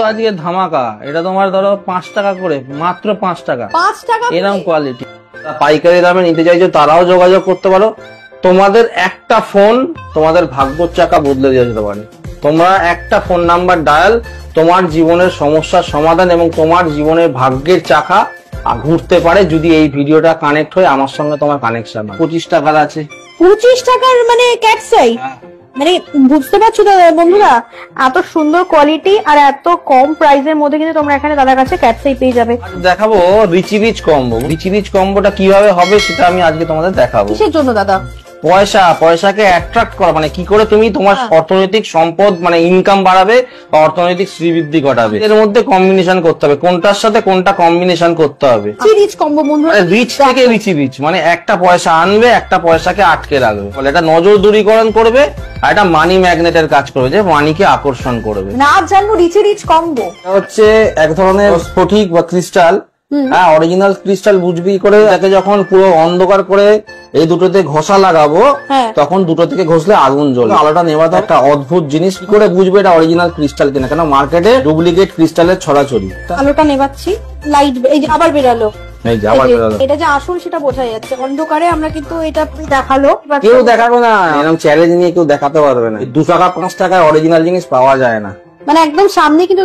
আজকে ধামাকা, এটা তোমার ধরো 5 টাকা করে, মাত্র 5 টাকা। 5 টাকা এরকম কোয়ালিটি পাইকারি দামে নিতে চাইছো তারাও যোগাযোগ করতে পারো। তোমাদের একটা ফোন তোমাদের ভাগ্যের চাকা বদলে দিয়ে যেতে পারে। তোমরা একটা ফোন নাম্বার ডায়াল, তোমার জীবনের সমস্যার সমাধান এবং তোমার জীবনের ভাগ্যের চাকা ঘুরতে পারে যদি এই ভিডিওটা কানেক্ট হয় আমার সঙ্গে তোমার কানেকশন হয়। 25 টাকার আছে। 25 টাকার মানে ক্যাটসাই, মানে বুঝতে পারছো দাদা বন্ধুরা, এত সুন্দর কোয়ালিটি আর এত কম প্রাইসের মধ্যে কিন্তু তোমরা এখানে দাদার কাছে ক্যাটসাই পেয়ে যাবে। দেখাবো richie rich combo. Richie rich কম্বোটা কিভাবে হবে সেটা আমি আজকে তোমাদের দেখাবো। কিসের জন্য দাদা? পয়সাকে অ্যাট্রাক্ট করা, মানে কি করে তুমি তোমার অর্থনৈতিক সম্পদ মানে ইনকাম বাড়াবে বা অর্থনৈতিক শ্রীবৃদ্ধি ঘটাবে, এর মধ্যে কম্বিনেশন করতে হবে, কোনটার সাথে কোনটা কম্বিনেশন করতে হবে। রিচ কম্বো বন্ধুরা, রিচ থেকে রিচি রিচ, মানে একটা পয়সা আনবে, একটা পয়সাকে আটকে রাখবে, বলে এটা নজর দূরীকরণ করবে আর এটা মানি ম্যাগনেটের কাজ করবে, যে মানিকে আকর্ষণ করবে। না জানবো রিচি রিচ কম্বো হচ্ছে এক ধরনের স্ফটিক বা ক্রিস্টাল। হ্যাঁ, অরিজিনাল ক্রিস্টাল বুঝবি করে তাকে যখন পুরো অন্ধকার করে এই দুটোতে ঘষা লাগাবো, তখন দুটো থেকে ঘষলে আগুন জ্বলে। আলোটা নেওয়া তো একটা অদ্ভুত জিনিস, কি করে বুঝবে এটা অরিজিনাল ক্রিস্টাল কিনা, কেন মার্কেটে ডুপ্লিকেট ক্রিস্টালের ছড়াছড়ি। আলোটা নেবাচ্ছি, লাইট এই যে আবার বেরালো, এই যে আবার বেরালো। এটা যে আসল সেটা বোঝা যাচ্ছে, অন্ধকারে আমরা কিন্তু এটা দেখালো। কেউ দেখাবে না, এরকম চ্যালেঞ্জ নিয়ে কেউ দেখাতে পারবে না। 2 টাকা 5 টাকায় অরিজিনাল জিনিস পাওয়া যায় না, মানে একদম সামনে কিন্তু